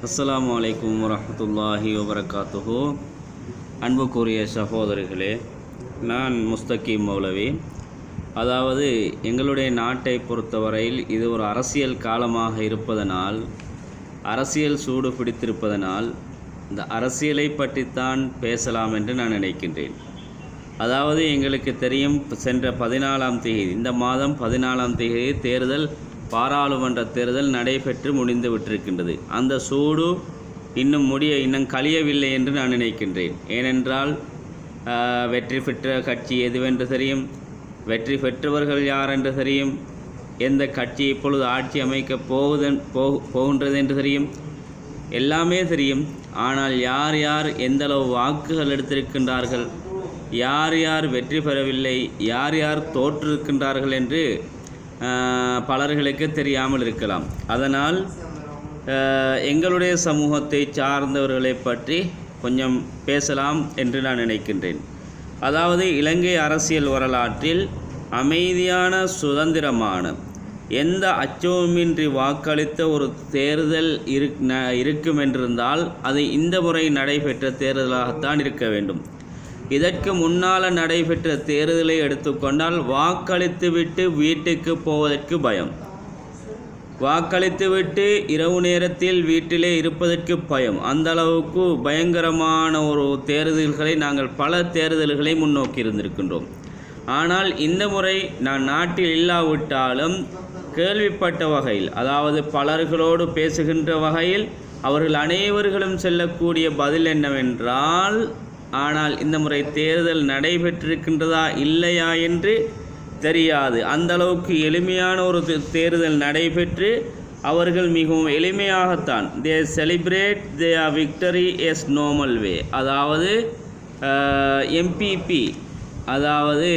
அஸ்ஸலாமு அலைக்கும் வரஹ்மத்துல்லாஹி வபரகாத்துஹு. அன்புக்குரிய சகோதரர்களே, நான் முஸ்தகீம் மௌலவி. அதாவது எங்களுடைய நாட்டை பொறுத்தவரையில் இது ஒரு அரசியல் காலமாக இருப்பதனால், அரசியல் சூடு பிடித்திருப்பதனால் இந்த அரசியலை பற்றித்தான் பேசலாம் என்று நான் நினைக்கின்றேன். அதாவது எங்களுக்கு தெரியும், சென்ற 14ஆம் தேதி, இந்த மாதம் 14ஆம் தேதி தேர்தல், பாராளுமன்ற தேர்தல் நடைபெற்று முடிந்து விட்டிருக்கின்றது. அந்த சூடு இன்னும் கழியவில்லை என்று நான் நினைக்கின்றேன். ஏனென்றால் வெற்றி பெற்ற கட்சி எதுவென்று தெரியும், வெற்றி பெற்றவர்கள் யார் என்று தெரியும், எந்த கட்சி இப்பொழுது ஆட்சி அமைக்கப் போகின்றது என்று தெரியும், எல்லாமே தெரியும். ஆனால் யார் யார் எந்தளவு வாக்குகள் எடுத்திருக்கின்றார்கள், யார் யார் வெற்றி பெறவில்லை, யார் யார் தோற்றிருக்கின்றார்கள் என்று பலர்களுக்கு தெரியாமல் இருக்கலாம். அதனால் எங்களுடைய சமூகத்தை சார்ந்தவர்களை பற்றி கொஞ்சம் பேசலாம் என்று நான் நினைக்கின்றேன். அதாவது இலங்கை அரசியல் வரலாற்றில் அமைதியான, சுதந்திரமான, எந்த அச்சமுமின்றி வாக்களித்த ஒரு தேர்தல் இருக்கும் என்றிருந்தால் அது இந்த முறை நடைபெற்ற தேர்தலாகத்தான் இருக்க வேண்டும். இதற்கு முன்னால் நடைபெற்ற தேர்தலை எடுத்துக்கொண்டால் வாக்களித்துவிட்டு வீட்டுக்கு போவதற்கு பயம், வாக்களித்துவிட்டு இரவு நேரத்தில் வீட்டிலே இருப்பதற்கு பயம். அந்த அளவுக்கு பயங்கரமான ஒரு தேர்தல்களை நாங்கள் பல தேர்தல்களை முன்னோக்கி இருந்திருக்கின்றோம். ஆனால் இந்த முறை நான் நாட்டில் இல்லாவிட்டாலும் கேள்விப்பட்ட வகையில், அதாவது பலர்களோடு பேசுகின்ற வகையில் அவர்கள் அனைவர்களும் செல்லக்கூடிய பதில் என்னவென்றால், ஆனால் இந்த முறை தேர்தல் நடைபெற்றிருக்கின்றதா இல்லையா என்று தெரியாது. அந்த அளவுக்கு எளிமையான ஒரு தேர்தல் நடைபெற்று அவர்கள் மிகவும் எளிமையாகத்தான் தே செலிப்ரேட் தேர் விக்டரி எஸ் நார்மல் வே. அதாவது எம்பிபி, அதாவது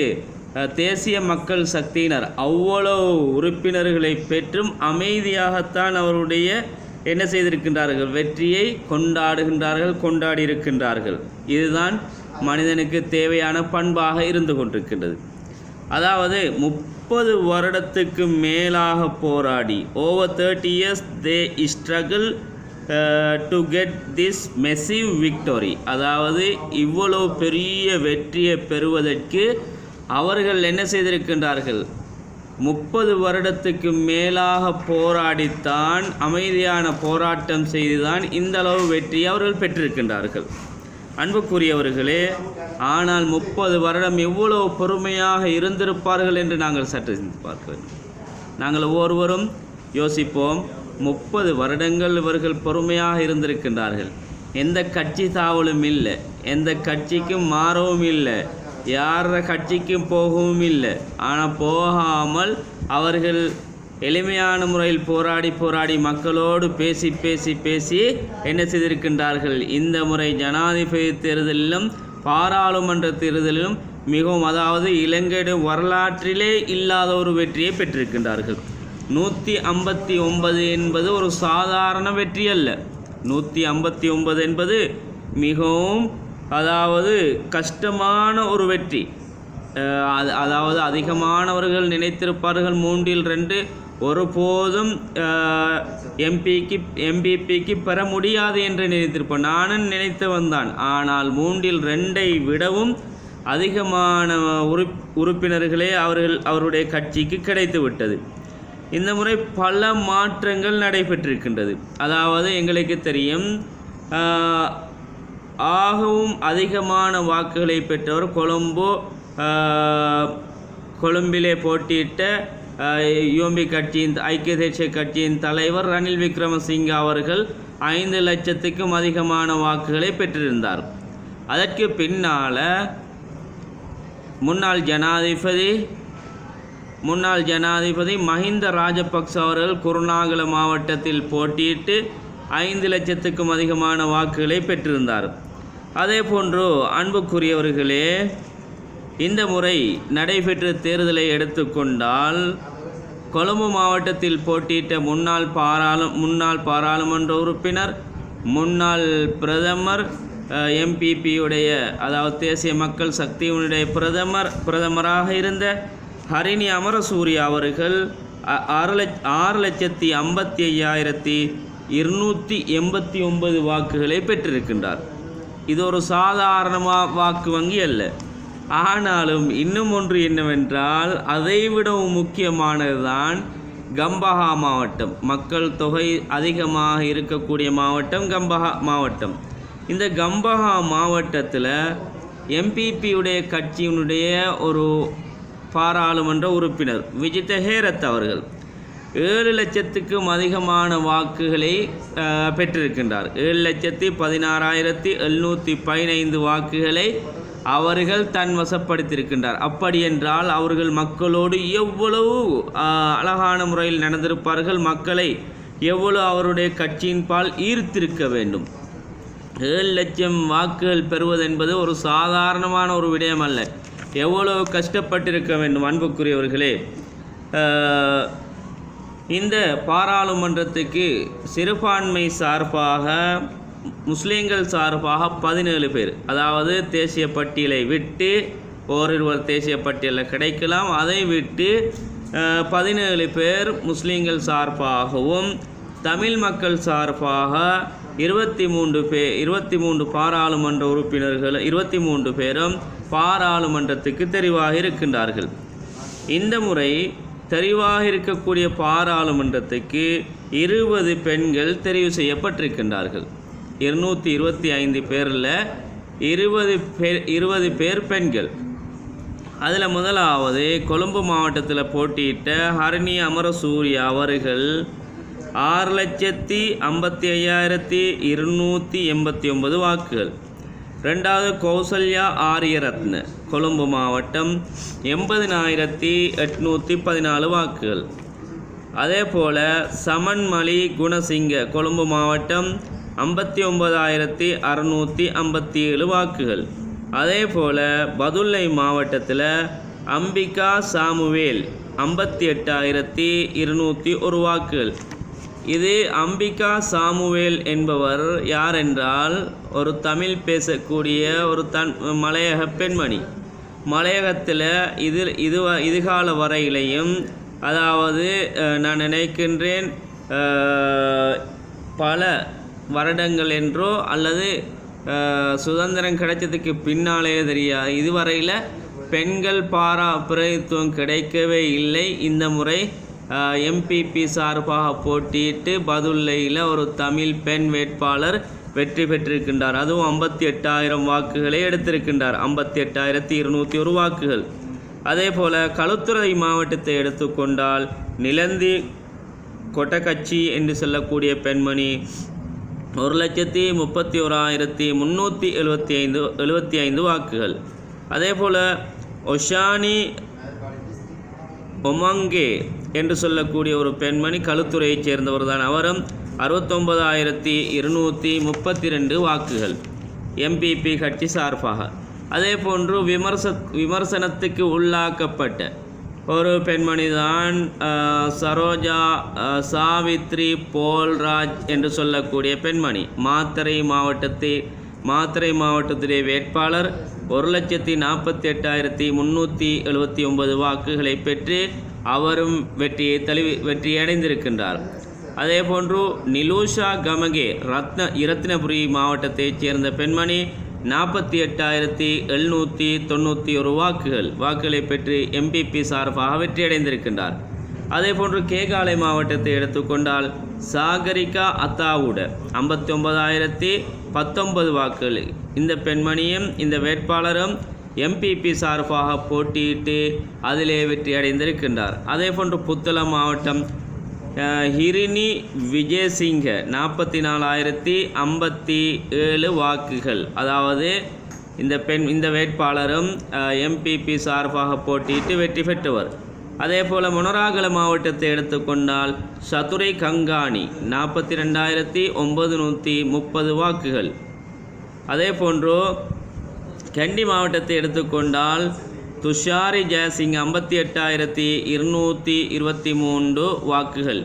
தேசிய மக்கள் சக்தியினர் அவ்வளவு உறுப்பினர்களை பெற்றும் அமைதியாகத்தான் அவருடைய என்ன செய்திருக்கின்றார்கள், வெற்றியை கொண்டாடியிருக்கின்றார்கள். இதுதான் மனிதனுக்கு தேவையான பண்பாக இருந்து கொண்டிருக்கின்றது. அதாவது 30 வருடத்துக்கு மேலாக போராடி, over 30 years they struggle to get this massive victory. அதாவது இவ்வளவு பெரிய வெற்றியை பெறுவதற்கு அவர்கள் என்ன செய்திருக்கின்றார்கள், 30 வருடத்துக்கு மேலாக போராடித்தான், அமைதியான போராட்டம் செய்துதான் இந்த அளவு வெற்றியை அவர்கள் பெற்றிருக்கின்றார்கள். அன்புக்குரியவர்களே, ஆனால் 30 வருடம் எவ்வளவு பொறுமையாக இருந்திருப்பார்கள் என்று நாங்கள் சற்று சிந்தித்து பார்க்க வேண்டும். நாங்கள் ஒவ்வொருவரும் யோசிப்போம், 30 வருடங்கள் இவர்கள் பொறுமையாக இருந்திருக்கின்றார்கள். எந்த கட்சி தாவலும் இல்லை, எந்த கட்சிக்கும் மாறவும் இல்லை, யார கட்சிக்கும் போகவும் இல்லை. ஆனால் போகாமல் அவர்கள் எளிமையான முறையில் போராடி மக்களோடு பேசி என்ன செய்திருக்கின்றார்கள், இந்த முறை ஜனாதிபதி தேர்தலிலும் பாராளுமன்ற தேர்தலிலும் மிகவும், அதாவது இலங்கை வரலாற்றிலே இல்லாத ஒரு வெற்றியை பெற்றிருக்கின்றார்கள். 159 என்பது ஒரு சாதாரண வெற்றி அல்ல. 159 என்பது மிகவும், அதாவது கஷ்டமான ஒரு வெற்றி. அதாவது அதிகமானவர்கள் நினைத்திருப்பார்கள் 3/2 ஒருபோதும் எம்பிபிக்கு பெற முடியாது என்று நினைத்திருப்பேன். நானும் நினைத்தவன் தான். ஆனால் 3/2 விடவும் அதிகமான உறுப்பினர்களே அவருடைய கட்சிக்கு கிடைத்து விட்டது. இந்த முறை பல மாற்றங்கள் நடைபெற்றிருக்கின்றது. அதாவது எங்களுக்கு தெரியும், ஆகவும் அதிகமான வாக்குகளை பெற்றவர் கொழும்பிலே போட்டியிட்ட யூஎம்பி கட்சியின், ஐக்கிய தேசிய கட்சியின் தலைவர் ரணில் விக்ரமசிங்க அவர்கள் 5 லட்சத்துக்கும் அதிகமான வாக்குகளை பெற்றிருந்தார். அதற்கு பின்னால் முன்னாள் ஜனாதிபதி மஹிந்த ராஜபக்ச அவர்கள் குருநாகல மாவட்டத்தில் போட்டியிட்டு 5 லட்சத்துக்கும் அதிகமான வாக்குகளை பெற்றிருந்தார். அதே போன்று அன்புக்குரியவர்களே, இந்த முறை நடைபெற்ற தேர்தலை எடுத்துக்கொண்டால் கொழும்பு மாவட்டத்தில் போட்டியிட்ட முன்னாள் பாராளுமன்ற உறுப்பினர், முன்னாள் பிரதமர், எம்பிபியுடைய, அதாவது தேசிய மக்கள் சக்தியினுடைய பிரதமராக இருந்த ஹரிணி அமரசூரிய அவர்கள் 6,55,000 289 வாக்குகளை பெற்றிருக்கின்றார். இது ஒரு சாதாரண வாக்கு வங்கி அல்ல. ஆனாலும் இன்னும் ஒன்று என்னவென்றால், அதைவிடவும் முக்கியமானதுதான் கம்பஹா மாவட்டம். மக்கள் தொகை அதிகமாக இருக்கக்கூடிய மாவட்டம் கம்பஹா மாவட்டம். இந்த கம்பஹா மாவட்டத்தில் எம்பிபியுடைய கட்சியினுடைய ஒரு பாராளுமன்ற உறுப்பினர் விஜித ஹேரத் அவர்கள் 7 லட்சத்துக்கும் அதிகமான வாக்குகளை பெற்றிருக்கின்றார். 7,16,715 வாக்குகளை அவர்கள் தன் வசப்படுத்தியிருக்கின்றார். அப்படி என்றால் அவர்கள் மக்களோடு எவ்வளவு அழகான முறையில் நடந்திருப்பார்கள், மக்களை எவ்வளவு அவருடைய கட்சியின் பால் ஈர்த்திருக்க வேண்டும். 7 லட்சம் வாக்குகள் பெறுவதென்பது ஒரு சாதாரணமான ஒரு விடயம் அல்ல. எவ்வளவு கஷ்டப்பட்டிருக்க வேண்டும் அன்புக்குரியவர்களே. இந்த பாராளுமன்றத்துக்கு சிறுபான்மை சார்பாக, முஸ்லீம்கள் சார்பாக 17 பேர், அதாவது தேசிய பட்டியலை விட்டு ஓரிருவர் தேசிய பட்டியலில் கிடைக்கலாம், அதை விட்டு 17 பேர் முஸ்லீம்கள் சார்பாகவும், தமிழ் மக்கள் சார்பாக 23 பாராளுமன்ற உறுப்பினர்கள் 23 பேரும் பாராளுமன்றத்துக்கு தெரிவாக இருக்கின்றார்கள். இந்த முறை தெரிவாக இருக்கக்கூடிய பாராளுமன்றத்துக்கு 20 பெண்கள் தெரிவு செய்யப்பட்டிருக்கின்றார்கள். 225 பேரில் 20 பேர் பெண்கள். அதில் முதலாவது கொழும்பு மாவட்டத்தில் போட்டியிட்ட ஹரிணி அமரசூரிய அவர்கள் 6,55,289 வாக்குகள். ரெண்டாவது கௌசல்யா ஆரியரத்ன கொழும்பு மாவட்டம் 80,814 வாக்குகள். அதே போல் சமன்மலி குணசிங்க கொழும்பு மாவட்டம் 59,657 வாக்குகள். அதே போல் பதுளை மாவட்டத்தில் அம்பிகா சாமுவேல் 58,201 வாக்குகள். இது அம்பிகா சாமுவேல் என்பவர் யார் என்றால், ஒரு தமிழ் பேசக்கூடிய ஒரு மலையக பெண்மணி. மலையகத்தில் இதுகால வரையிலையும், அதாவது நான் நினைக்கின்றேன் பல வருடங்கள் என்றோ அல்லது சுதந்திரம் கிடைச்சதுக்கு பின்னாலே தெரியாது, இதுவரையில் பெண்கள் பிரதித்துவம் கிடைக்கவே இல்லை. இந்த முறை எம்பிபி சார்பாக போட்டியிட்டு பதுளையில் ஒரு தமிழ் பெண் வேட்பாளர் வெற்றி பெற்றிருக்கின்றார். அதுவும் 58,000 வாக்குகளை எடுத்திருக்கின்றார். 58,201 வாக்குகள். அதே போல் களுத்துறை மாவட்டத்தை எடுத்துக்கொண்டால் நிலந்தி கொட்டக்கச்சி என்று சொல்லக்கூடிய பெண்மணி 1,31,375 வாக்குகள். அதே போல் ஒஷானி ஒமங்கே என்று சொல்லக்கூடிய ஒரு பெண்மணி களுத்துறையைச் சேர்ந்தவர் தான். அவரும் 69,232 வாக்குகள் எம்பிபி கட்சி சார்பாக. அதே போன்று விமர்சனத்துக்கு உள்ளாக்கப்பட்ட ஒரு பெண்மணி தான் சரோஜா சாவித்ரி போல்ராஜ் என்று சொல்லக்கூடிய பெண்மணி. மாத்தறை மாவட்டத்துடைய வேட்பாளர் 1,48,379 வாக்குகளை பெற்று அவரும் வெற்றியடைந்திருக்கின்றார். அதே போன்று நிலூஷா கமகே இரத்தினபுரி மாவட்டத்தைச் சேர்ந்த பெண்மணி 48,791 வாக்குகளை பெற்று எம்பிபி சார்பாக வெற்றியடைந்திருக்கின்றார். அதே போன்று கேகாலை மாவட்டத்தை எடுத்துக்கொண்டால் சாகரிகா அத்தாவுட 59,019 வாக்குகள். இந்த பெண்மணியும் இந்த வேட்பாளரும் எம்பிபி சார்பாக போட்டியிட்டு அதிலே வெற்றியடைந்திருக்கின்றார். அதே போன்று புத்தளம் மாவட்டம் ஹிரினி விஜயசிங்க 44,057 வாக்குகள். அதாவது இந்த வேட்பாளரும் எம்பிபி சார்பாக போட்டியிட்டு வெற்றி பெற்றவர். அதே போல் மொனராகல மாவட்டத்தை எடுத்துக்கொண்டால் சதுரை கங்காணி 42,930 வாக்குகள். அதே போன்று கண்டி மாவட்டத்தை எடுத்துக்கொண்டால் துஷாரி ஜெயசிங் 58,223 வாக்குகள்.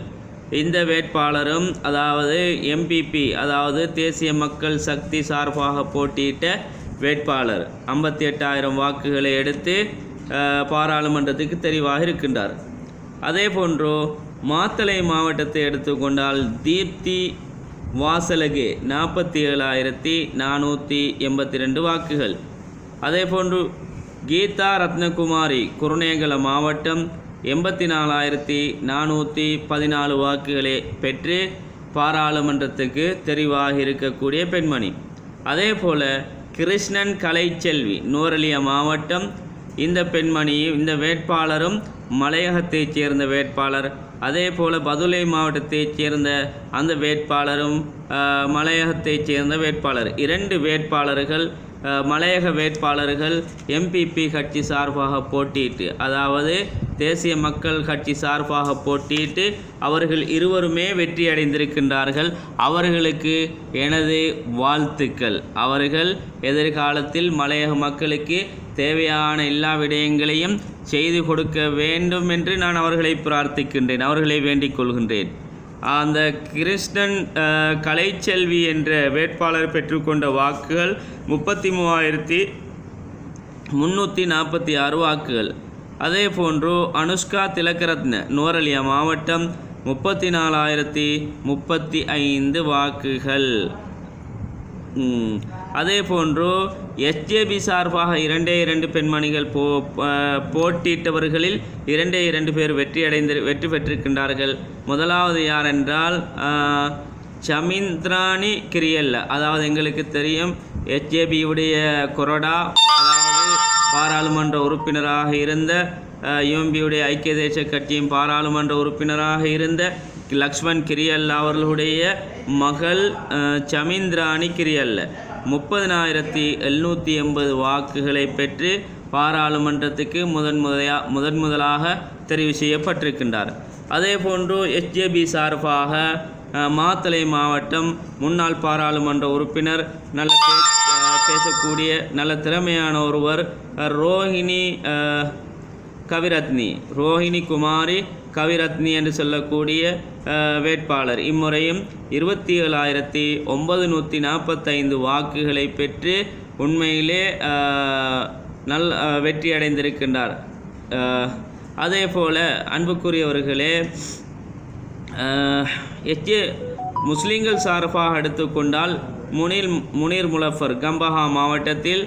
இந்த வேட்பாளரும் அதாவது எம்பிபி அதாவது தேசிய மக்கள் சக்தி சார்பாக போட்டியிட்ட வேட்பாளர் 58,000 வாக்குகளை எடுத்து பாராளுமன்றத்துக்கு தெரிவாக இருக்கின்றார். அதே போன்று மாத்தளை மாவட்டத்தை எடுத்துக்கொண்டால் தீப்தி வாசலகே 47,482 வாக்குகள். அதேபோன்று கீதா ரத்னகுமாரி குருநேகல மாவட்டம் 84,414 வாக்குகளை பெற்று பாராளுமன்றத்துக்கு தெரிவாக இருக்கக்கூடிய பெண்மணி. அதே போல் கிருஷ்ணன் கலைச்செல்வி நூரலியா மாவட்டம், இந்த பெண்மணி இந்த வேட்பாளரும் மலையகத்தைச் சேர்ந்த வேட்பாளர். அதே போல் பதுளை மாவட்டத்தைச் சேர்ந்த அந்த வேட்பாளரும் மலையகத்தைச் சேர்ந்த வேட்பாளர். 2 வேட்பாளர்கள் மலையக வேட்பாளர்கள் எம்பிபி கட்சி சார்பாக போட்டியிட்டு, அதாவது தேசிய மக்கள் கட்சி சார்பாக போட்டியிட்டு அவர்கள் இருவருமே வெற்றி அடைந்திருக்கின்றார்கள். அவர்களுக்கு எனது வாழ்த்துக்கள். அவர்கள் எதிர்காலத்தில் மலையக மக்களுக்கு தேவையான எல்லா விடயங்களையும் செய்து கொடுக்க வேண்டும் என்று நான் அவர்களை பிரார்த்திக்கின்றேன், அவர்களை வேண்டிக் கொள்கின்றேன். அந்த கிருஷ்ணன் கலைச்செல்வி என்ற வேட்பாளர் பெற்றுக்கொண்ட வாக்குகள் 33,346 வாக்குகள். அதே போன்று அனுஷ்கா திலகரத்ன நூரலியா மாவட்டம் 34,035 வாக்குகள். அதே போன்று எஸ்ஜேபி சார்பாக 2 பெண்மணிகள் போட்டியிட்டவர்களில் 2 பேர் வெற்றி பெற்றிருக்கின்றார்கள். முதலாவது யார் என்றால் சமிந்திராணி கிரியல்ல, அதாவது எங்களுக்கு தெரியும் எஸ்ஜேபியுடைய கொரோடா, அதாவது பாராளுமன்ற உறுப்பினராக இருந்த யூஎம்பியுடைய ஐக்கிய தேசிய கட்சியின் பாராளுமன்ற உறுப்பினராக இருந்த லக்ஷ்மண் கிரியல்ல அவர்களுடைய மகள் சமிந்திராணி கிரியல்ல 30,780 வாக்குகளை பெற்று பாராளுமன்றத்துக்கு முதலாக தெரிவு செய்யப்பட்டிருக்கின்றார். அதே போன்று எஸ்ஜேபி சார்பாக மாத்தளை மாவட்டம் முன்னாள் பாராளுமன்ற உறுப்பினர், நல்ல பேசக்கூடிய நல்ல திறமையான ஒருவர் ரோஹிணி குமாரி கவிரத்னி என்று சொல்லக்கூடிய வேட்பாளர் இம்முறையும் 27,945 வாக்குகளை பெற்று உண்மையிலே வெற்றி அடைந்திருக்கின்றார். அதே போல் அன்புக்குரியவர்களே, முஸ்லீம்கள் சார்பாக எடுத்துக்கொண்டால் முனீர் முலஃபர் கம்பஹா மாவட்டத்தில்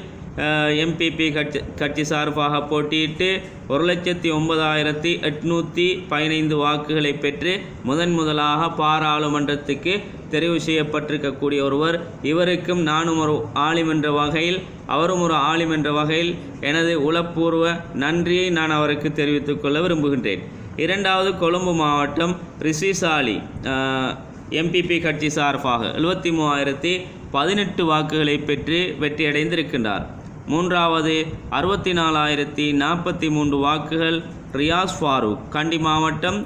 எம்பிபி கட்சி சார்பாக போட்டியிட்டு 1,09,815 வாக்குகளை பெற்று முதலாக பாராளுமன்றத்துக்கு தெரிவு செய்யப்பட்டிருக்கக்கூடிய ஒருவர். இவருக்கும் நானும் ஒரு ஆலிம் என்ற வகையில், அவரும் ஒரு ஆலிம் என்ற வகையில் எனது உளப்பூர்வ நன்றியை நான் அவருக்கு தெரிவித்துக் கொள்ள விரும்புகின்றேன். 2வது கொழும்பு மாவட்டம் ரிஷிசாலி எம்பிபி கட்சி சார்பாக 73,018 வாக்குகளை பெற்று வெற்றியடைந்திருக்கின்றார். 3வது 64,043 வாக்குகள் ரியாஸ் ஃபாரூக் கண்டி மாவட்டம்.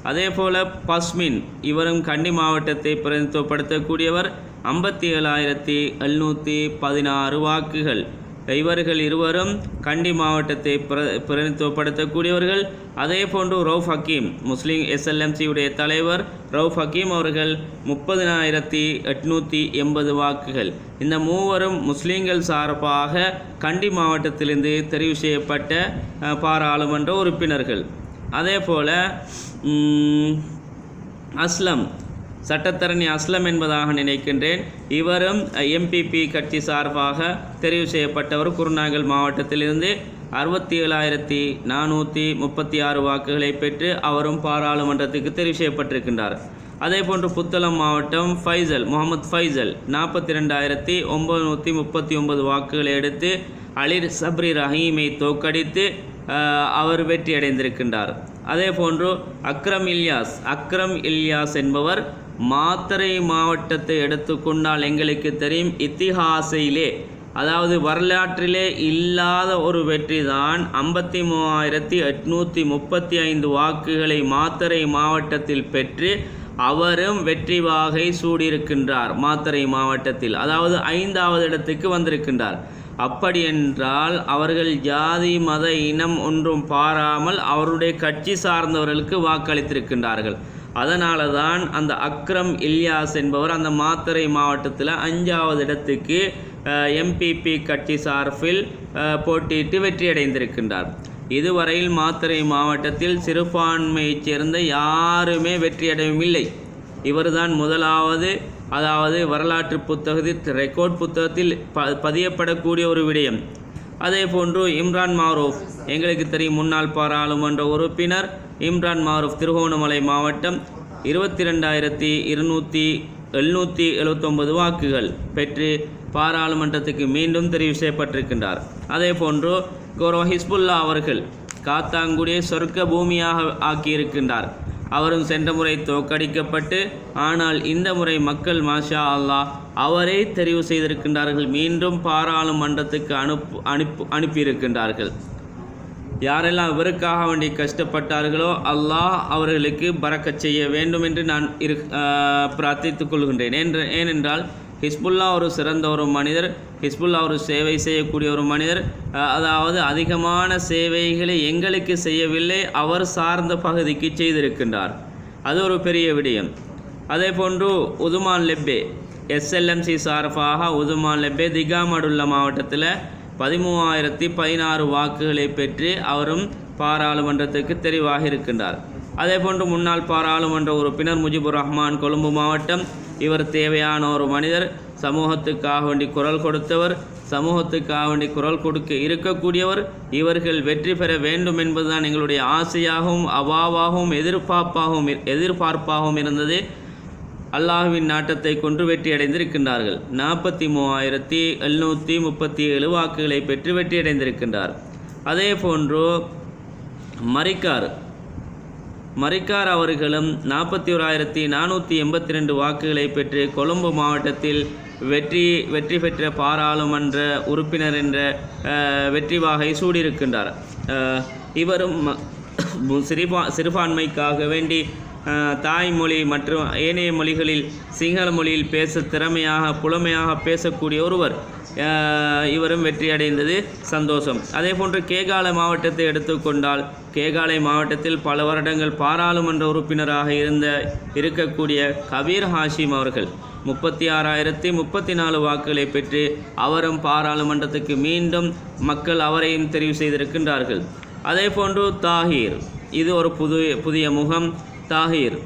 அதே போல் பஸ்மின், இவரும் கண்டி மாவட்டத்தை பிரதிநிதித்துவப்படுத்தக்கூடியவர், 57,716 வாக்குகள். இவர்கள் இருவரும் கண்டி மாவட்டத்தை பிரதிநிதித்துவப்படுத்தக்கூடியவர்கள். அதே போன்று ரவுஃப் ஹக்கீம், முஸ்லீம் SLMC-உடைய தலைவர் ரவுஃப் ஹக்கீம் அவர்கள் 30,880 வாக்குகள். இந்த மூவரும் முஸ்லீம்கள் சார்பாக கண்டி மாவட்டத்திலிருந்து தெரிவு செய்யப்பட்ட பாராளுமன்ற உறுப்பினர்கள். அதே போல் அஸ்லம், சட்டத்தரணி அஸ்லம் என்பதாக நினைக்கின்றேன், இவரும் எம்பிபி கட்சி சார்பாக தெரிவு செய்யப்பட்டவர். குருநாகல் மாவட்டத்திலிருந்து 67,436 வாக்குகளை பெற்று அவரும் பாராளுமன்றத்துக்கு தெரிவு செய்யப்பட்டிருக்கின்றார். அதே போன்று புத்தளம் மாவட்டம் முகமது ஃபைசல் 42,939 வாக்குகளை எடுத்து அலிர் சப்ரி ரஹீமை தோற்கடித்து அவர் வெற்றியடைந்திருக்கின்றார். அதே போன்று அக்ரம் இல்யாஸ் என்பவர் மாத்தறை மாவட்டத்தை எடுத்துக்கொண்டால் எங்களுக்கு தெரியும், இத்திஹாசையிலே, அதாவது வரலாற்றிலே இல்லாத ஒரு வெற்றி தான் 53,835 வாக்குகளை மாத்தறை மாவட்டத்தில் பெற்று அவரும் வெற்றி வாகை சூடியிருக்கின்றார். மாத்தறை மாவட்டத்தில், அதாவது 5வது இடத்துக்கு வந்திருக்கின்றார். அப்படி என்றால் அவர்கள் ஜாதி மத இனம் ஒன்றும் பாராமல் அவருடைய கட்சி சார்ந்தவர்களுக்கு வாக்களித்திருக்கின்றார்கள். அதனால தான் அந்த அக்ரம் இல்யாஸ் என்பவர் அந்த மாத்தறை மாவட்டத்தில் 5வது இடத்துக்கு எம்பிபி கட்சி சார்பில் போட்டியிட்டு வெற்றியடைந்திருக்கின்றார். இதுவரையில் மாத்தறை மாவட்டத்தில் சிறுபான்மையைச் சேர்ந்த யாருமே வெற்றியடையவில்லை. இவர்தான் முதலாவது, அதாவது வரலாற்று புத்தகத்தில் ரெக்கார்ட் புத்தகத்தில் பதியப்படக்கூடிய ஒரு விடயம். அதே போன்று இம்ரான் மாரூஃப், எங்களுக்கு தெரியும் முன்னாள் பாராளுமன்ற உறுப்பினர் இம்ரான் மாரூஃப், திருகோணமலை மாவட்டம் 22,779 வாக்குகள் பெற்று பாராளுமன்றத்துக்கு மீண்டும் தெரிவு செய்யப்பட்டிருக்கின்றார். அதே போன்று கௌரவ ஹிஸ்புல்லா அவர்கள் காத்தாங்குடியை சொர்க்க பூமியாக ஆக்கியிருக்கின்றார். அவரும் சென்ற முறை தோற்கடிக்கப்பட்டு, ஆனால் இந்த முறை மக்கள் மாஷா அல்லாஹ் அவரை தெரிவு செய்திருக்கின்றார்கள், மீண்டும் பாராளுமன்றத்துக்கு அனுப்பியிருக்கின்றார்கள். யாரெல்லாம் இவருக்காக வேண்டி கஷ்டப்பட்டார்களோ அல்லாஹ் அவர்களுக்கு பரக்கச் செய்ய வேண்டும் என்று நான் பிரார்த்தித்துக் கொள்கின்றேன். ஏனென்றால் ஹிஸ்புல்லா ஒரு சிறந்த ஒரு மனிதர், ஹிஸ்புல்லா ஒரு சேவை செய்யக்கூடிய ஒரு மனிதர். அதாவது அதிகமான சேவைகளை எங்களுக்கு செய்யவில்லை, அவர் சார்ந்த பகுதிக்கு செய்திருக்கின்றார். அது ஒரு பெரிய விடயம். அதே போன்று உதுமான் லெப்பே, SLMC சார்பாக உதுமான் லெப்பே திகாமடுல்ல மாவட்டத்தில் 13,016 வாக்குகளை பெற்று அவரும் பாராளுமன்றத்துக்கு தெரிவாக இருக்கின்றார். அதே போன்று முன்னாள் பாராளுமன்ற உறுப்பினர் முஜிபுர் ரஹ்மான், கொழும்பு மாவட்டம். இவர் தேவையான ஒரு மனிதர், சமூகத்துக்காக வேண்டி குரல் கொடுத்தவர், சமூகத்துக்காக வேண்டி குரல் கொடுக்க இருக்கக்கூடியவர். இவர்கள் வெற்றி பெற வேண்டும் என்பதுதான் எங்களுடைய ஆசையாகவும் அவாவாகவும் எதிர்பார்ப்பாகவும் இருந்தது. அல்லாஹ்வின் நாட்டத்தை கொண்டு வெற்றியடைந்திருக்கின்றார்கள். 43,737 வாக்குகளை பெற்று வெற்றியடைந்திருக்கின்றார். அதே போன்று மரிக்கார் அவர்களும் 41,482 வாக்குகளை பெற்று கொழும்பு மாவட்டத்தில் வெற்றி பெற்ற பாராளுமன்ற உறுப்பினர் என்ற வெற்றி வாகை சூடியிருக்கின்றார். இவரும் சிறுபான்மைக்காக வேண்டி தாய்மொழி மற்றும் ஏனைய மொழிகளில் சிங்கள மொழியில் பேச திறமையாக புலமையாக பேசக்கூடிய ஒருவர். இவரும் வெற்றியடைந்தது சந்தோஷம். அதே போன்று கேகாலை மாவட்டத்தை எடுத்துக்கொண்டால், கேகாலை மாவட்டத்தில் பல வருடங்கள் பாராளுமன்ற உறுப்பினராக இருக்கக்கூடிய கபீர் ஹாஷிம் அவர்கள் 36,034 வாக்குகளை பெற்று அவரும் பாராளுமன்றத்துக்கு மீண்டும் மக்கள் அவரையும் தெரிவு செய்திருக்கின்றார்கள். அதே போன்று தாஹீர், இது ஒரு புதிய முகம். தாஹீர்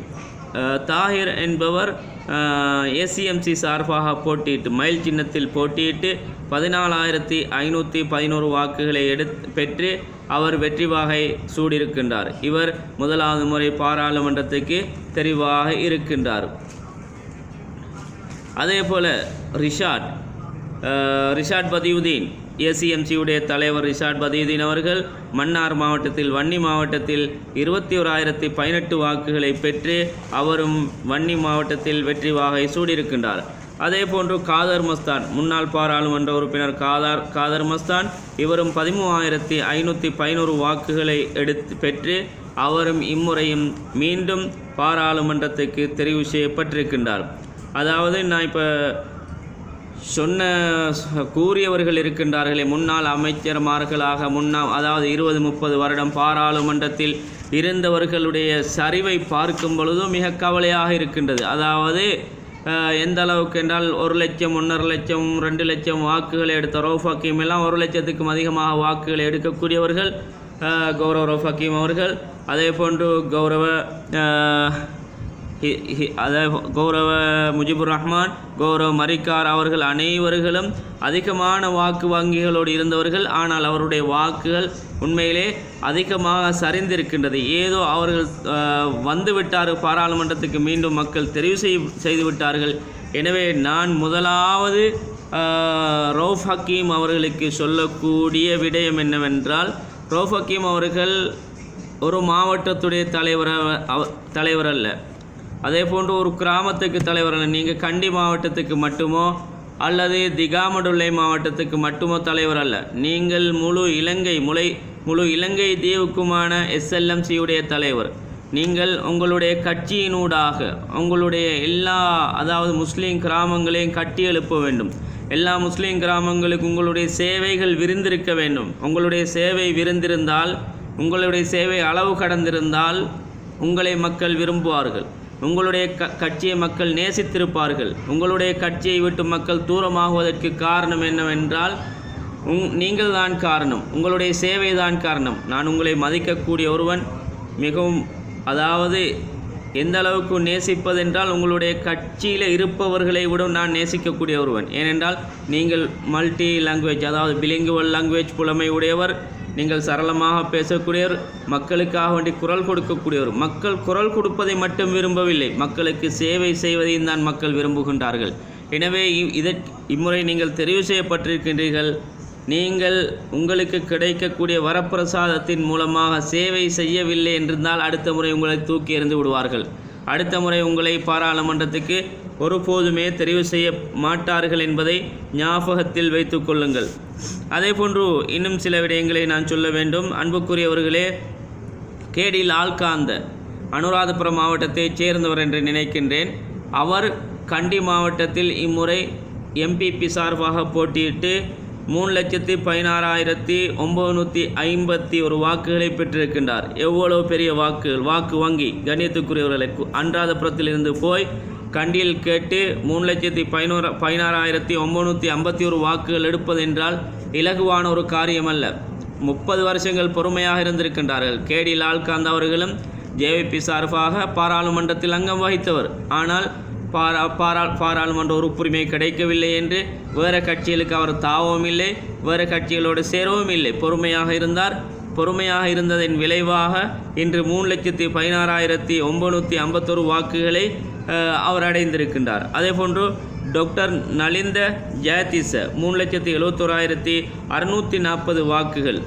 என்பவர் ACMC சார்பாக போட்டியிட்டு மயில் சின்னத்தில் போட்டியிட்டு 14,511 வாக்குகளை பெற்று அவர் வெற்றி வாகை சூடியிருக்கின்றார். இவர் முதலாவது முறை பாராளுமன்றத்துக்கு தெரிவாக இருக்கின்றார். அதே போல் ரிஷாட் பதியுதீன், ACMC தலைவர் ரிஷாட் பதியுதீன் அவர்கள் மன்னார் மாவட்டத்தில் வன்னி மாவட்டத்தில் 21,018 வாக்குகளை பெற்று அவரும் வன்னி மாவட்டத்தில் வெற்றி வாகை சூடியிருக்கின்றார். அதே போன்று காதர் மஸ்தான், முன்னாள் பாராளுமன்ற உறுப்பினர் காதர் மஸ்தான், இவரும் 13,511 வாக்குகளை பெற்று அவரும் இம்முறையும் மீண்டும் பாராளுமன்றத்துக்கு தெரிவு செய்யப்பட்டிருக்கின்றார். அதாவது நான் இப்போ கூறியவர்கள் இருக்கின்றார்களே, முன்னாள் அமைச்சர்மார்களாக அதாவது 20-30 வருடம் பாராளுமன்றத்தில் இருந்தவர்களுடைய சரிவை பார்க்கும் பொழுதும் மிக கவலையாக இருக்கின்றது. அதாவது எந்த அளவுக்கு என்றால் 1 லட்சம், 1.5 லட்சம், 2 லட்சம் வாக்குகளை எடுத்த ரவுஃப் ஹக்கீம் எல்லாம் 1 லட்சத்துக்கும் அதிகமாக வாக்குகளை எடுக்கக்கூடியவர்கள் கௌரவ ரவுஃப் ஹக்கீம் அவர்கள். அதே போன்று கௌரவ முஜிபுர் ரஹ்மான், கௌரவ மரிக்கார் அவர்கள் அனைவர்களும் அதிகமான வாக்கு வங்கிகளோடு இருந்தவர்கள். ஆனால் அவருடைய வாக்குகள் உண்மையிலே அதிகமாக சரிந்திருக்கின்றது. ஏதோ அவர்கள் வந்துவிட்டார் பாராளுமன்றத்துக்கு, மீண்டும் மக்கள் தெரிவு செய்து விட்டார்கள். எனவே நான் முதலாவது ரவுஃப் ஹக்கீம் அவர்களுக்கு சொல்லக்கூடிய விடயம் என்னவென்றால், ரவுஃப் ஹக்கீம் அவர்கள் ஒரு மாவட்டத்துடைய தலைவர் அல்ல, அதே போன்று ஒரு கிராமத்துக்கு தலைவர் அல்ல. நீங்கள் கண்டி மாவட்டத்துக்கு மட்டுமோ அல்லது திகாமடுல்லை மாவட்டத்துக்கு மட்டுமோ தலைவர் அல்ல. நீங்கள் முழு இலங்கை தீவுக்குமான SLMC-உடைய தலைவர். நீங்கள் உங்களுடைய கட்சியினூடாக உங்களுடைய அதாவது முஸ்லீம் கிராமங்களையும் கட்டி எழுப்ப வேண்டும். எல்லா முஸ்லீம் கிராமங்களுக்கு உங்களுடைய சேவைகள் விரிந்திருக்க வேண்டும். உங்களுடைய சேவை விரிந்திருந்தால், உங்களுடைய சேவை அளவு கடந்திருந்தால் உங்களை மக்கள் விரும்புவார்கள். உங்களுடைய கட்சியை மக்கள் நேசித்திருப்பார்கள். உங்களுடைய கட்சியை விட்டு மக்கள் தூரமாகுவதற்கு காரணம் என்னவென்றால் நீங்கள் தான் காரணம், உங்களுடைய சேவை தான் காரணம். நான் உங்களை மதிக்கக்கூடிய ஒருவன், மிகவும் அதாவது எந்த அளவுக்கு நேசிப்பதென்றால் உங்களுடைய கட்சியில் இருப்பவர்களை விட நான் நேசிக்கக்கூடிய ஒருவன். ஏனென்றால் நீங்கள் மல்டி லாங்குவேஜ், அதாவது பிலிங்குவல் லாங்குவேஜ் புலமை உடையவர், நீங்கள் சரளமாக பேசக்கூடியவர், மக்களுக்காக வேண்டி குரல் கொடுக்கக்கூடியவர். மக்கள் குரல் கொடுப்பதை மட்டும் விரும்பவில்லை, மக்களுக்கு சேவை செய்வதையும் தான் மக்கள் விரும்புகின்றார்கள். எனவே இம்முறை நீங்கள் தெரிவு செய்யப்பட்டிருக்கின்றீர்கள். நீங்கள் உங்களுக்கு கிடைக்கக்கூடிய வரப்பிரசாதத்தின் மூலமாக சேவை செய்யவில்லை என்றிருந்தால் அடுத்த முறை உங்களை தூக்கி எறிந்து விடுவார்கள். அடுத்த முறை உங்களை பாராளுமன்றத்துக்கு ஒருபோதுமே தெரிவு செய்ய மாட்டார்கள் என்பதை ஞாபகத்தில் வைத்து கொள்ளுங்கள். அதே போன்று இன்னும் சில விடயங்களை நான் சொல்ல வேண்டும். அன்புக்குரியவர்களே, கேடி லால்காந்த அனுராதபுரம் மாவட்டத்தைச் சேர்ந்தவர் என்று நினைக்கின்றேன். அவர் கண்டி மாவட்டத்தில் இம்முறை எம்பிபி சார்பாக போட்டியிட்டு 3,16,951 வாக்குகளை பெற்றிருக்கின்றார். எவ்வளவு பெரிய வாக்குகள், வாக்கு வங்கி! கண்ணியத்துக்குரியவர்களை, அனுராதபுரத்திலிருந்து போய் கண்டியில் கேட்டு 3,16,951 வாக்குகள் எடுப்பதென்றால் இலகுவான ஒரு காரியமல்ல. 30 வருஷங்கள் பொறுமையாக இருந்திருக்கின்றார்கள். கேடி லால்காந்த் அவர்களும் ஜேவிபி சார்பாக பாராளுமன்றத்தில் அங்கம் வகித்தவர். ஆனால் பாராளுமன்ற உறுப்புரிமை கிடைக்கவில்லை என்று வேறு கட்சிகளுக்கு அவர் தாவவும் இல்லை, வேறு கட்சிகளோடு சேரவும் இல்லை. பொறுமையாக இருந்தார். பொறுமையாக இருந்ததின் விளைவாக இன்று 3,16,951 வாக்குகளை அவர் அடைந்திருக்கின்றார். அதே போன்று டாக்டர் நலிந்த ஜெயதிச 3,71,640 வாக்குகள்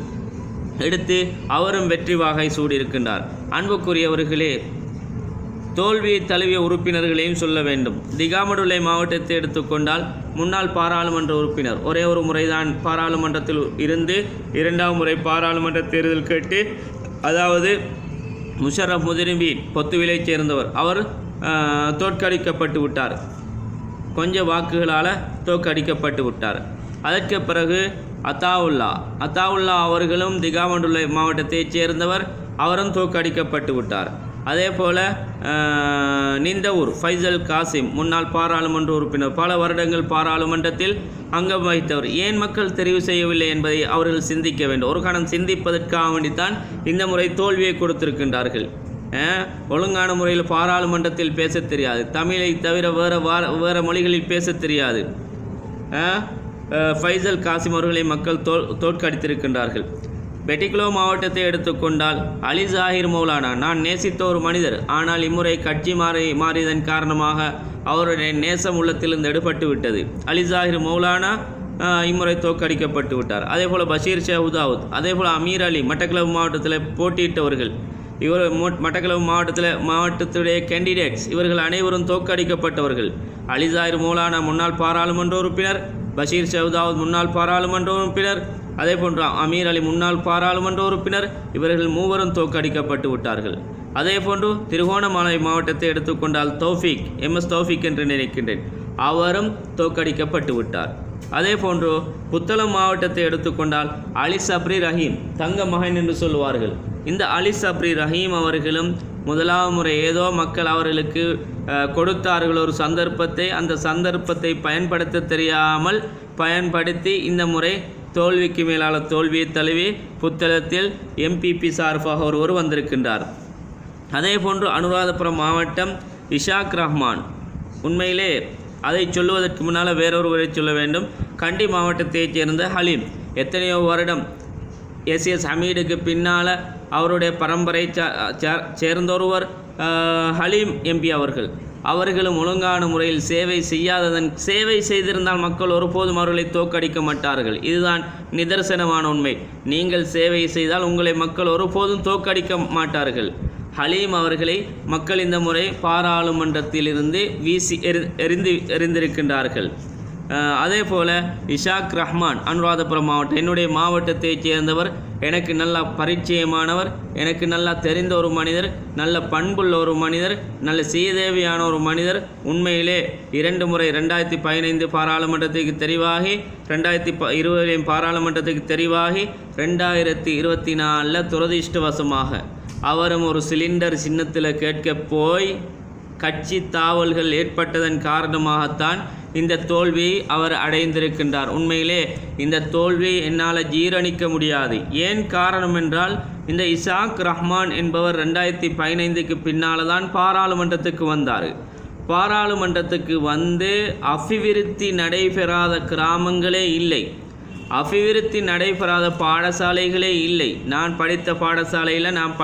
எடுத்து அவரும் வெற்றி வாகை சூடியிருக்கின்றார். அன்புக்குரியவர்களே, தோல்வியை தழுவிய உறுப்பினர்களையும் சொல்ல வேண்டும். திகாமடுலை மாவட்டத்தை எடுத்துக்கொண்டால் முன்னாள் பாராளுமன்ற உறுப்பினர் ஒரே ஒரு முறைதான் பாராளுமன்றத்தில் இருந்து 2வது முறை பாராளுமன்ற தேர்தல் கேட்டு, அதாவது முஷரப் முஜிரிபீன் பொத்துவிலைச் சேர்ந்தவர், அவர் தோற்கடிக்கப்பட்டு விட்டார். கொஞ்சம் வாக்குகளால் தோற்கடிக்கப்பட்டு விட்டார். அதற்கு பிறகு அத்தாவுல்லா அவர்களும் திகாமடுலை மாவட்டத்தைச் சேர்ந்தவர், அவரும் தோற்கடிக்கப்பட்டு விட்டார். அதே போல் நிந்தவூர் ஃபைசல் காசிம் முன்னாள் பாராளுமன்ற உறுப்பினர், பல வருடங்கள் பாராளுமன்றத்தில் அங்கம் வகித்தவர். ஏன் மக்கள் தெரிவு செய்யவில்லை என்பதை அவர்கள் சிந்திக்க வேண்டும். ஒரு கணம் சிந்திப்பதற்காக வேண்டித்தான் இந்த முறை தோல்வியை கொடுத்திருக்கின்றார்கள். ஒழுங்கான முறையில் பாராளுமன்றத்தில் பேச தெரியாது, தமிழை தவிர வேறு மொழிகளில் பேச தெரியாது. ஃபைசல் காசிம் அவர்களை மக்கள் தோற்கடித்திருக்கின்றார்கள். பெட்டிகுலோ மாவட்டத்தை எடுத்துக்கொண்டால் அலி ஜாகிர் மௌலானா நான் நேசித்த ஒரு மனிதர். ஆனால் இம்முறை கட்சி மாறியதன் காரணமாக அவருடைய நேசம் உள்ளத்திலிருந்து எடுபட்டு விட்டது. அலி ஜாகிர் மௌலானா இம்முறை தோற்கடிக்கப்பட்டு விட்டார். அதே போல் பஷீர் ஷஹுதாவுத், அதே போல் அமீர் அலி மட்டக்களப்பு மாவட்டத்தில் போட்டியிட்டவர்கள். இவர் மட்டக்களப்பு மாவட்டத்துடைய கேண்டிடேட்ஸ், இவர்கள் அனைவரும் தோற்கடிக்கப்பட்டவர்கள். அலி ஜாகிர் மௌலானா முன்னாள் பாராளுமன்ற உறுப்பினர், பஷீர் ஷஹுதாவுத் முன்னாள் பாராளுமன்ற உறுப்பினர், அதே போன்று அமீர் அலி முன்னாள் பாராளுமன்ற உறுப்பினர், இவர்கள் மூவரும் தோற்கடிக்கப்பட்டு விட்டார்கள். அதே போன்று திருகோணமலை மாவட்டத்தை எடுத்துக்கொண்டால் தௌஃபிக், MS தௌஃபிக் என்று நினைக்கின்றேன், அவரும் தோற்கடிக்கப்பட்டு விட்டார். அதே போன்று புத்தளம் மாவட்டத்தை எடுத்துக்கொண்டால் அலி சப்ரி ரஹீம், தங்க மகன் என்று சொல்லுவார்கள், இந்த அலி சப்ரி ரஹீம் அவர்களும் முதலாவது முறை ஏதோ மக்கள் அவர்களுக்கு கொடுத்தார்கள் ஒரு சந்தர்ப்பத்தை, அந்த சந்தர்ப்பத்தை பயன்படுத்த தெரியாமல் பயன்படுத்தி இந்த முறை தோல்விக்கு மேலான தோல்வியை தழுவி புத்தளத்தில் MPP சார்பாக ஒருவர் வந்திருக்கின்றார். அதே போன்று அனுராதபுரம் மாவட்டம் இஷாக் ரஹ்மான், உண்மையிலே அதை சொல்லுவதற்கு முன்னால் வேறொருவரை சொல்ல வேண்டும். கண்டி மாவட்டத்தைச் சேர்ந்த ஹலீம், எத்தனையோ வருடம் SS ஹமீடுக்கு பின்னால் அவருடைய பரம்பரை சேர்ந்த ஒருவர் ஹலீம் MP அவர்களும் ஒழுங்கான முறையில் சேவை செய்திருந்தால் மக்கள் ஒருபோதும் அவர்களை தோற்கடிக்க மாட்டார்கள். இதுதான் நிதர்சனமான உண்மை. நீங்கள் சேவை செய்தால் உங்களை மக்கள் ஒருபோதும் தோற்கடிக்க மாட்டார்கள். ஹலீம் அவர்களை மக்கள் இந்த முறை பாராளுமன்றத்திலிருந்து வீசி எறிந்திருக்கின்றார்கள். அதே போல் இஷாக் ரஹ்மான் அனுராதபுரம் மாவட்டம், என்னுடைய மாவட்டத்தைச் சேர்ந்தவர், எனக்கு நல்ல பரிச்சயமானவர், எனக்கு நல்லா தெரிந்த ஒரு மனிதர், நல்ல பண்புள்ள ஒரு மனிதர், நல்ல சீதேவியான ஒரு மனிதர். உண்மையிலே 2 முறை 2015 பாராளுமன்றத்துக்கு தெரிவாகி, 2020 பாராளுமன்றத்துக்கு தெரிவாகி, 2024 துரதிர்ஷ்டவசமாக அவரும் ஒரு சிலிண்டர் சின்னத்தில் கேட்க போய் கட்சி தாவல்கள் ஏற்பட்டதன் காரணமாகத்தான் இந்த தோல்வியை அவர் அடைந்திருக்கின்றார். உண்மையிலே இந்த தோல்வியை என்னால் ஜீரணிக்க முடியாது. ஏன் காரணம் என்றால், இந்த இசாக் ரஹ்மான் என்பவர் 2015க்கு பின்னால் தான் பாராளுமன்றத்துக்கு வந்தார். பாராளுமன்றத்துக்கு வந்து அபிவிருத்தி நடைபெறாத கிராமங்களே இல்லை, அபிவிருத்தி நடைபெறாத பாடசாலைகளே இல்லை. நான் படித்த பாடசாலையில் நான்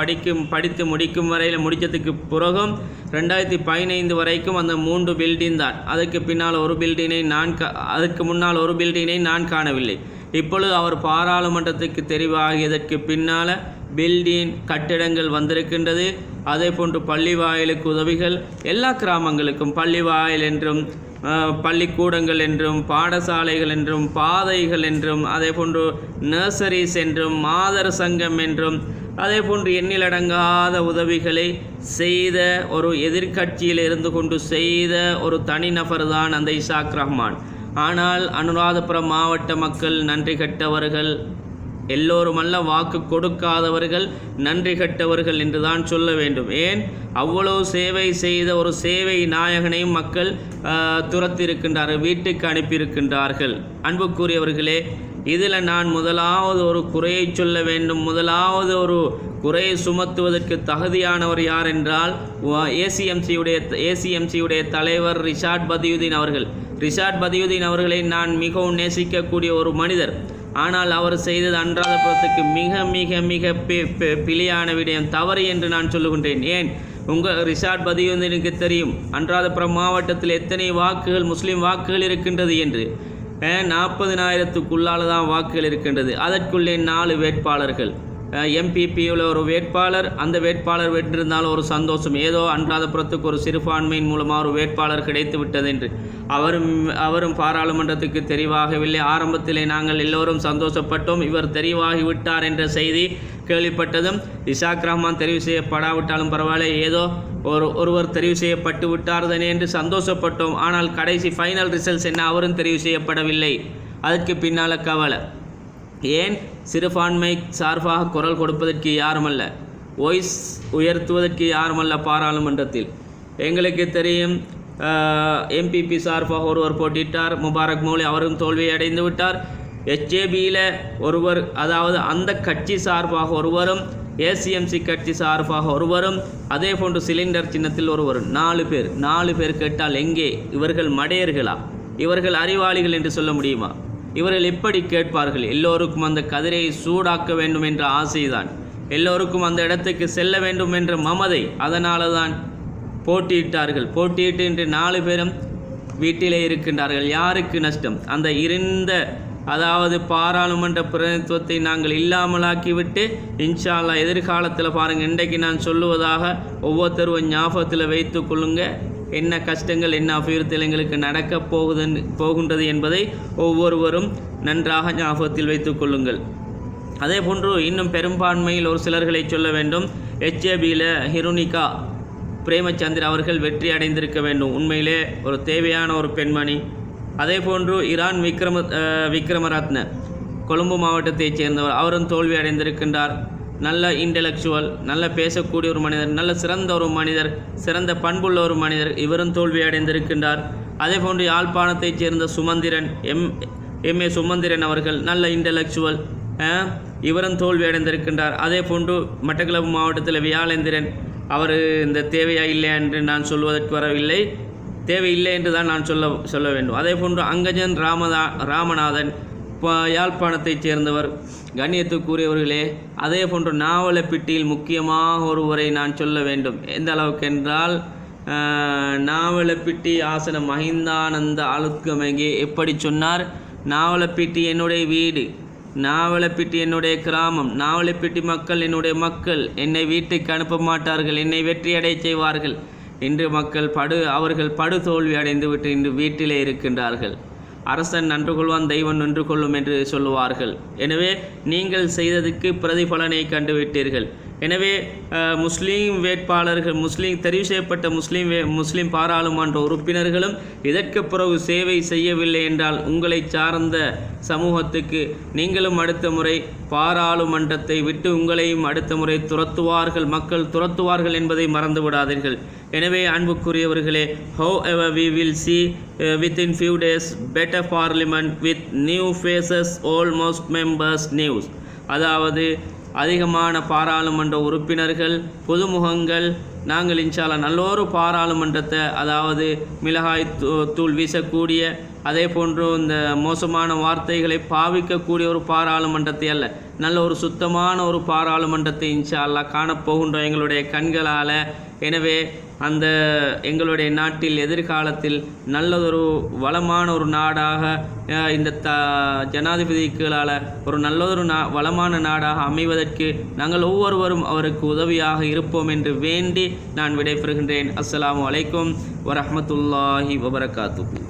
படித்து முடிக்கும் வரையில் முடித்ததுக்கு பிறகும் 2015 வரைக்கும் அந்த 3 பில்டிங் தான். அதுக்கு பின்னால் ஒரு பில்டிங்கை அதுக்கு முன்னால் ஒரு பில்டிங்கை நான் காணவில்லை. இப்பொழுது அவர் பாராளுமன்றத்துக்கு தெரிவாகியதற்கு பின்னால் பில்டிங் கட்டிடங்கள் வந்திருக்கின்றது. அதே போன்று பள்ளி வாயிலுக்கு உதவிகள் எல்லா கிராமங்களுக்கும், பள்ளி வாயில் என்றும் பள்ளிக்கூடங்கள் என்றும் பாடசாலைகள் என்றும் பாதைகள் என்றும் அதே போன்று நர்சரிஸ் என்றும் மாதர் சங்கம் என்றும் அதே போன்று எண்ணிலடங்காத உதவிகளை செய்த ஒரு எதிர்க்கட்சியில் இருந்து கொண்டு செய்த ஒரு தனிநபர் தான் அந்த இசாக் ரஹ்மான். ஆனால் அனுராதபுரம் மாவட்ட மக்கள் நன்றி கட்டவர்கள், எல்லோருமல்ல, வாக்கு கொடுக்காதவர்கள் நன்றி கட்டவர்கள் என்று தான் சொல்ல வேண்டும். ஏன், அவ்வளவு சேவை செய்த ஒரு சேவை நாயகனையும் மக்கள் துரத்தியிருக்கின்றார்கள், வீட்டுக்கு அனுப்பியிருக்கின்றார்கள். அன்புக்குரியவர்களே, இதில் நான் முதலாவது ஒரு குறையை சொல்ல வேண்டும். முதலாவது ஒரு குறையை சுமத்துவதற்கு தகுதியானவர் யார் என்றால் ஏசிஎம்சியுடைய தலைவர் ரிஷாட் பதியுதீன் அவர்கள். ரிஷாட் பதியுதீன் அவர்களை நான் மிகவும் நேசிக்கக்கூடிய ஒரு மனிதர். ஆனால் அவர் செய்தது அனுராதபுரத்துக்கு மிக மிக மிக பிழையான விடயம், தவறு என்று நான் சொல்லுகின்றேன். ஏன், ரிஷாட் பதியுதீனுக்கு தெரியும் அனுராதபுரம் மாவட்டத்தில் எத்தனை வாக்குகள், முஸ்லீம் வாக்குகள் இருக்கின்றது என்று. 40,000க்குள்ளால் தான் வாக்குகள் இருக்கின்றது. அதற்குள்ளே 4 வேட்பாளர்கள், எம்பிபியில் ஒரு வேட்பாளர், அந்த வேட்பாளர் வென்றிருந்தாலும் ஒரு சந்தோஷம், ஏதோ அனுராதபுரத்துக்கு ஒரு சிறுபான்மையின் மூலமாக ஒரு வேட்பாளர் கிடைத்து விட்டது என்று. அவரும் பாராளுமன்றத்துக்கு தெரிவாகவில்லை. ஆரம்பத்திலே நாங்கள் எல்லோரும் சந்தோஷப்பட்டோம், இவர் தெரிவாகிவிட்டார் என்ற செய்தி கேள்விப்பட்டதும். இசாக் ரஹ்மான் தெரிவு செய்யப்படாவிட்டாலும் பரவாயில்லை, ஏதோ ஒருவர் தெரிவு செய்யப்பட்டு விட்டார்தானே என்று சந்தோஷப்பட்டோம். ஆனால் கடைசி ஃபைனல் ரிசல்ட்ஸ் என்ன, அவரும் தெரிவு செய்யப்படவில்லை. அதற்கு பின்னால் கவலை. ஏன், சிறுபான்மை சார்பாக குரல் கொடுப்பதற்கு யாருமல்ல, வாய்ஸ் உயர்த்துவதற்கு யாருமல்ல. பாராளுமன்றத்தில் எங்களுக்கு தெரியும், எம்பிபி சார்பாக ஒருவர் போட்டிட்டார், முபாரக் மௌலி, அவரும் தோல்வியை அடைந்து விட்டார். HJBயில் ஒருவர், அதாவது அந்த கட்சி சார்பாக ஒருவரும், ஏசிஎம்சி கட்சி சார்பாக ஒருவரும், அதே போன்று சிலிண்டர் சின்னத்தில் ஒருவர். 4 பேர் கேட்டால் எங்கே இவர்கள் மடையர்களா, இவர்கள் அறிவாளிகள் என்று சொல்ல முடியுமா? இவர்கள் எப்படி கேட்பார்கள்? எல்லோருக்கும் அந்த கதிரை சூடாக்க வேண்டும் என்ற ஆசைதான், எல்லோருக்கும் அந்த இடத்துக்கு செல்ல வேண்டும் என்ற மமதை, அதனால தான் போட்டியிட்டார்கள். போட்டியிட்டு இன்று 4 பேரும் வீட்டிலே இருக்கின்றார்கள். யாருக்கு நஷ்டம்? அந்த இருந்த, அதாவது பாராளுமன்ற பிரதிநிதித்துவத்தை நாங்கள் இல்லாமலாக்கிவிட்டு இன்ஷா அல்லாஹ் எதிர்காலத்தில் பாருங்கள், இன்றைக்கு நான் சொல்லுவதாக ஒவ்வொருத்தரும் ஞாபகத்தில் வைத்து கொள்ளுங்க, என்ன கஷ்டங்கள், என்ன அபிவிருத்திகள் எங்களுக்கு நடக்கப் போகின்றது என்பதை ஒவ்வொருவரும் நன்றாக ஞாபகத்தில் வைத்து கொள்ளுங்கள். அதே போன்று இன்னும் பெரும்பான்மையில் ஒரு சிலர்களை சொல்ல வேண்டும். HJBயில் ஹிருனிகா பிரேமச்சந்திர அவர்கள் வெற்றி அடைந்திருக்க வேண்டும். உண்மையிலே ஒரு தேவையான ஒரு பெண்மணி. அதே போன்று ஈரான் விக்ரமரத்ன கொழும்பு மாவட்டத்தைச் சேர்ந்தவர், அவரும் தோல்வி அடைந்திருக்கின்றார். நல்ல இன்டெலெக்சுவல், நல்ல பேசக்கூடிய ஒரு மனிதர், நல்ல சிறந்த ஒரு மனிதர், சிறந்த பண்புள்ள ஒரு மனிதர், இவரும் தோல்வி அடைந்திருக்கின்றார். அதே போன்று யாழ்ப்பாணத்தைச் சேர்ந்த சுமந்திரன், எம்ஏ சுமந்திரன் அவர்கள் நல்ல இன்டெலெக்சுவல், இவரும் தோல்வி அடைந்திருக்கின்றார். அதே போன்று மட்டக்களப்பு மாவட்டத்தில் வியாழேந்திரன், அவர் இந்த தேவையா இல்லை என்று நான் சொல்வதற்கு வரவில்லை, தேவையில்லை என்று தான் நான் சொல்ல வேண்டும். அதே போன்று அங்கஜன் ராமநாதன் யாழ்ப்பாணத்தைச் சேர்ந்தவர், கண்ணியத்துக்குரியவர்களே. அதே போன்று நாவலப்பிட்டியில் முக்கியமாக ஒருவரை நான் சொல்ல வேண்டும். எந்த அளவுக்கு என்றால், நாவலப்பிட்டி ஆசன மஹிந்தானந்த ஆளுத்கமகே எப்படி சொன்னார், நாவலப்பிட்டி என்னுடைய வீடு, நாவலப்பிட்டி என்னுடைய கிராமம், நாவலப்பிட்டி மக்கள் என்னுடைய மக்கள், என்னை வீட்டுக்கு அனுப்ப மாட்டார்கள், என்னை வெற்றியடை செய்வார்கள். இன்று மக்கள் அவர்கள் படுதோல்வி அடைந்துவிட்டு இன்று வீட்டிலே இருக்கின்றார்கள். அரசன் நன்று கொள்வான், தெய்வம் நின்று கொள்ளும் என்று சொல்லுவார்கள். எனவே நீங்கள் செய்ததுக்கு பிரதிபலனை கண்டுவிட்டீர்கள். எனவே முஸ்லீம் வேட்பாளர்கள், தெரிவு செய்யப்பட்ட முஸ்லீம் பாராளுமன்ற உறுப்பினர்களும் இதற்கு பிறகு சேவை செய்யவில்லை என்றால் உங்களை சார்ந்த சமூகத்துக்கு நீங்களும் அடுத்த முறை பாராளுமன்றத்தை விட்டு உங்களையும் அடுத்த முறை மக்கள் துரத்துவார்கள் என்பதை மறந்து விடாதீர்கள். எனவே அன்புக்குரியவர்களே, however we will see within few days better parliament with new faces, almost members news. அதாவது அதிகமான பாராளுமன்ற உறுப்பினர்கள், புதுமுகங்கள், நாங்கள் இன்ஷால்லா நல்லொரு பாராளுமன்றத்தை, அதாவது மிளகாய் தூள் வீசக்கூடிய, அதே போன்று இந்த மோசமான வார்த்தைகளை பாவிக்கக்கூடிய ஒரு பாராளுமன்றத்தை அல்ல, நல்ல ஒரு சுத்தமான ஒரு பாராளுமன்றத்தை இன்ஷால்லா காணப்போகின்றோம் எங்களுடைய கண்களால். எனவே அந்த எங்களுடைய நாட்டில் எதிர்காலத்தில் நல்லதொரு வளமான ஒரு நாடாக இந்த ஜனாதிபதிகளால் ஒரு நல்லதொரு வளமான நாடாக அமைவதற்கு நாங்கள் ஒவ்வொருவரும் அவருக்கு உதவியாக இருப்போம் என்று வேண்டி நான் விடைபெறுகின்றேன். அஸ்ஸலாமு அலைக்கும் வரஹ்மத்துல்லாஹி வபரகாத்துஹு.